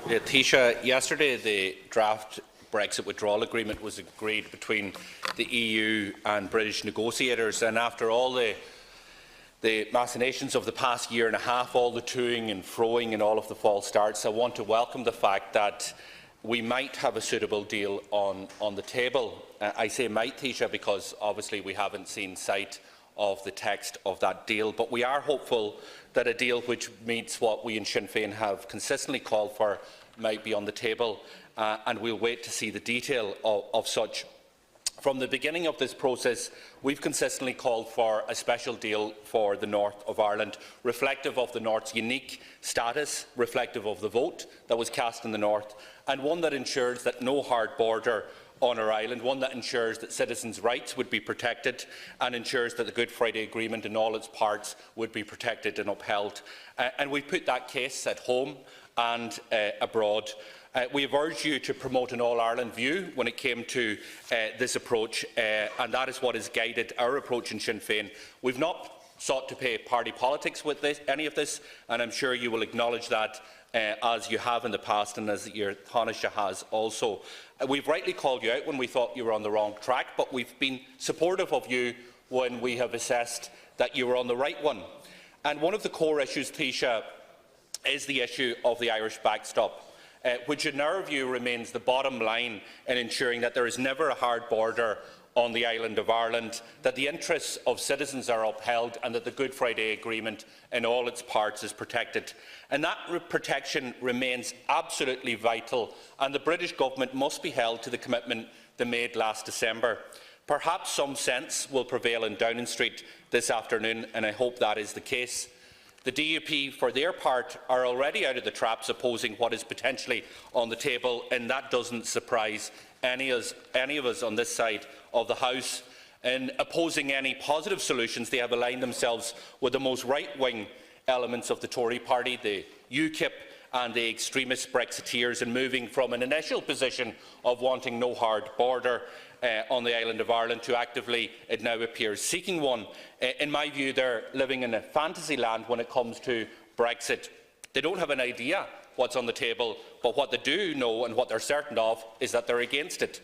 Yeah, Taoiseach, yesterday the draft Brexit withdrawal agreement was agreed between the EU and British negotiators, and after all the machinations of the past year and a half, all the toing and froing and all of the false starts, I want to welcome the fact that we might have a suitable deal on the table. I say might, Taoiseach, because obviously we haven't seen sight of the text of that deal, but we are hopeful that a deal which meets what we in Sinn Féin have consistently called for might be on the table, and we'll wait to see the detail of such. From the beginning of this process, we've consistently called for a special deal for the north of Ireland, reflective of the north's unique status, reflective of the vote that was cast in the north, and one that ensures that no hard border on our island, one that ensures that citizens' rights would be protected and ensures that the Good Friday Agreement in all its parts would be protected and upheld. And we've put that case at home and abroad. We have urged you to promote an all-Ireland view when it came to this approach, and that is what has guided our approach in Sinn Féin. We've not sought to play party politics with any of this, and I'm sure you will acknowledge that as you have in the past and as your Taoiseach has also. We've rightly called you out when we thought you were on the wrong track, but we've been supportive of you when we have assessed that you were on the right one. And one of the core issues, Taoiseach, is the issue of the Irish backstop, which in our view remains the bottom line in ensuring that there is never a hard border on the island of Ireland, that the interests of citizens are upheld and that the Good Friday Agreement in all its parts is protected. And that protection remains absolutely vital, and the British Government must be held to the commitment they made last December. Perhaps some sense will prevail in Downing Street this afternoon, and I hope that is the case. The DUP, for their part, are already out of the traps opposing what is potentially on the table, and that doesn't surprise any of us on this side of the House. In opposing any positive solutions, they have aligned themselves with the most right-wing elements of the Tory party, the UKIP and the extremist Brexiteers, and moving from an initial position of wanting no hard border on the island of Ireland to actively, it now appears, seeking one. In my view, they're living in a fantasy land when it comes to Brexit. They don't have an idea what's on the table, but what they do know and what they're certain of is that they're against it.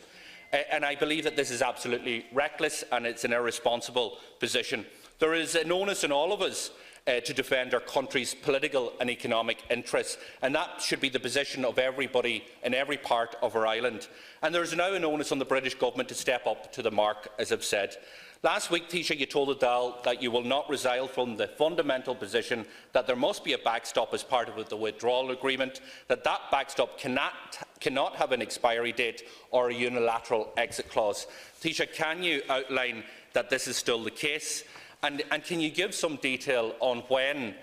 And I believe that this is absolutely reckless and it's an irresponsible position. There is an onus on all of us to defend our country's political and economic interests, and that should be the position of everybody in every part of our island. And there is now an onus on the British Government to step up to the mark, as I've said. Last week, Taoiseach, you told the Dáil that you will not resile from the fundamental position that there must be a backstop as part of the withdrawal agreement, that backstop cannot have an expiry date or a unilateral exit clause. Taoiseach, can you outline that this is still the case? And can you give some detail on when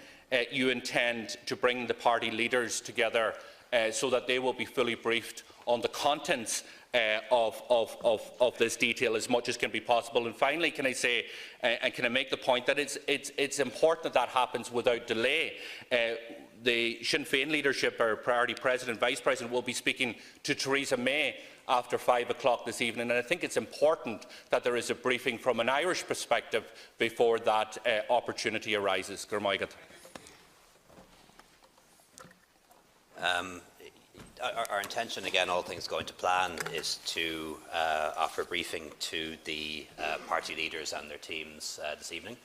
you intend to bring the party leaders together so that they will be fully briefed on the contents of this detail as much as can be possible? And finally, can I say, and can I make the point that it's important that happens without delay? The Sinn Féin leadership, our party president, vice president, will be speaking to Theresa May after 5 o'clock this evening, and I think it's important that there is a briefing from an Irish perspective before that opportunity arises. Our intention, again, all things going to plan, is to offer a briefing to the party leaders and their teams this evening,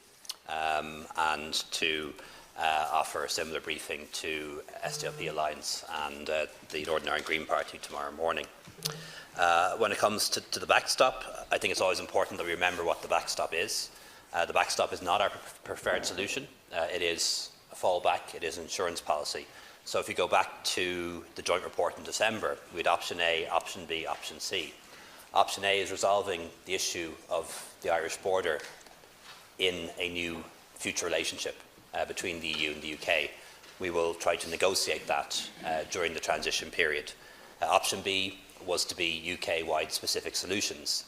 and to offer a similar briefing to SDLP Alliance and the Northern Ireland Green Party tomorrow morning. When it comes to the backstop, I think it's always important that we remember what the backstop is. The backstop is not our preferred solution. It is a fallback. It is an insurance policy. So if you go back to the joint report in December, we had option A, option B, option C. Option A is resolving the issue of the Irish border in a new future relationship between the EU and the UK. We will try to negotiate that during the transition period. Option B was to be UK-wide specific solutions,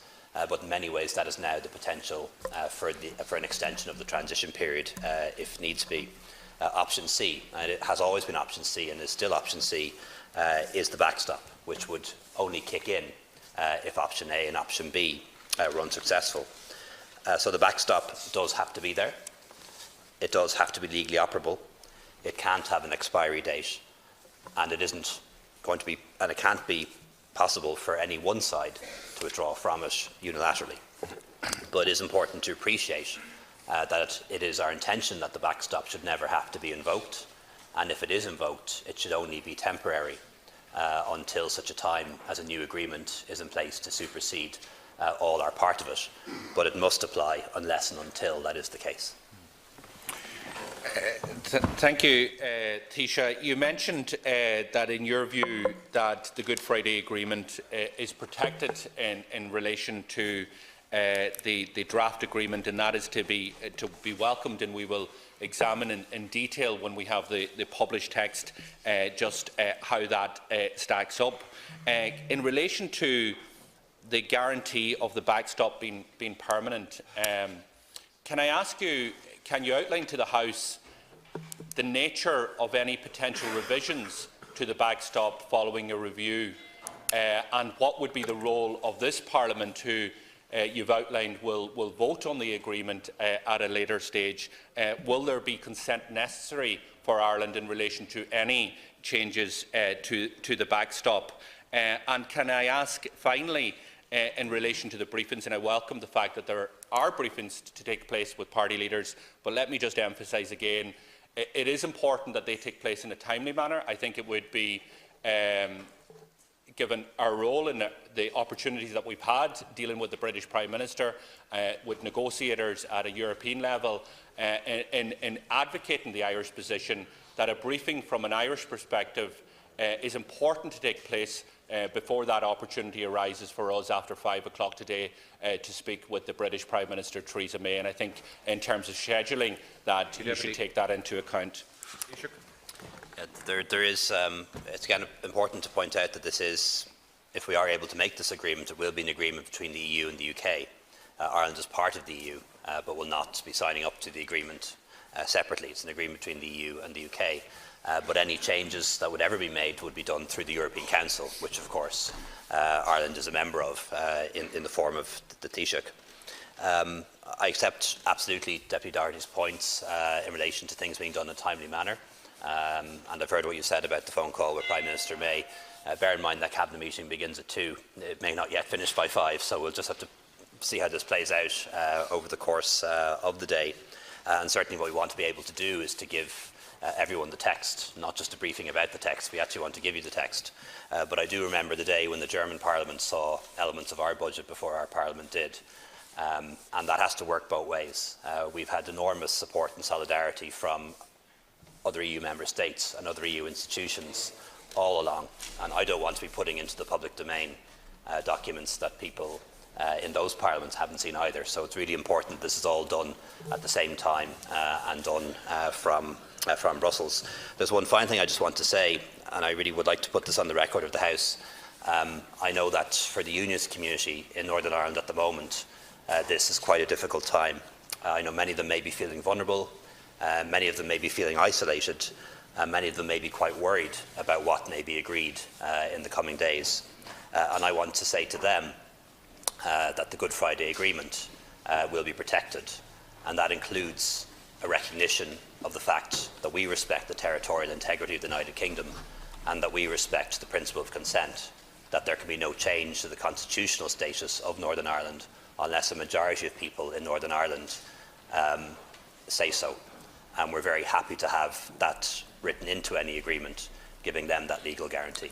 but in many ways that is now the potential for an extension of the transition period if needs be. Option C, and it has always been option C and is still option C, is the backstop, which would only kick in if option A and option B were unsuccessful. So the backstop does have to be there. It does have to be legally operable. It can't have an expiry date, and it isn't going to be, and it can't be possible for any one side to withdraw from it unilaterally. But it is important to appreciate that it is our intention that the backstop should never have to be invoked, and if it is invoked, it should only be temporary until such a time as a new agreement is in place to supersede all or part of it. But it must apply unless and until that is the case. Thank you, Taoiseach. You mentioned that in your view that the Good Friday Agreement is protected in relation to the draft agreement, and that is to be welcomed, and we will examine in detail when we have the published text just how that stacks up. In relation to the guarantee of the backstop being permanent, can I ask you, can you outline to the House the nature of any potential revisions to the backstop following a review, and what would be the role of this Parliament, who you've outlined will vote on the agreement at a later stage? Will there be consent necessary for Ireland in relation to any changes to the backstop? And can I ask finally, in relation to the briefings, and I welcome the fact that there are briefings to take place with party leaders, but let me just emphasise again, it is important that they take place in a timely manner. I think it would be, given our role in the opportunities that we've had dealing with the British Prime Minister, with negotiators at a European level, in advocating the Irish position, that a briefing from an Irish perspective is important to take place before that opportunity arises for us after 5 o'clock today to speak with the British Prime Minister Theresa May. And I think in terms of scheduling that, you should take that into account. It's again important to point out that this is, if we are able to make this agreement, it will be an agreement between the EU and the UK. Ireland is part of the EU, but will not be signing up to the agreement separately. It's an agreement between the EU and the UK. But any changes that would ever be made would be done through the European Council, which of course Ireland is a member of in the form of the Taoiseach. I accept absolutely Deputy Doherty's points in relation to things being done in a timely manner. And I've heard what you said about the phone call with Prime Minister May. Bear in mind that Cabinet meeting begins at 2. It may not yet finish by 5, so we'll just have to see how this plays out over the course of the day. And certainly what we want to be able to do is to give everyone the text, not just a briefing about the text. We actually want to give you the text. But I do remember the day when the German Parliament saw elements of our budget before our Parliament did. And that has to work both ways. We've had enormous support and solidarity from other EU member states and other EU institutions all along. And I don't want to be putting into the public domain documents that people in those parliaments haven't seen either. So it's really important this is all done at the same time and done from Brussels. There's one final thing I just want to say, and I really would like to put this on the record of the House. I know that for the unionist community in Northern Ireland at the moment, this is quite a difficult time. I know many of them may be feeling vulnerable, many of them may be feeling isolated, and many of them may be quite worried about what may be agreed in the coming days. And I want to say to them that the Good Friday Agreement will be protected, and that includes a recognition of the fact that we respect the territorial integrity of the United Kingdom and that we respect the principle of consent, that there can be no change to the constitutional status of Northern Ireland unless a majority of people in Northern Ireland say so. And we're very happy to have that written into any agreement, giving them that legal guarantee.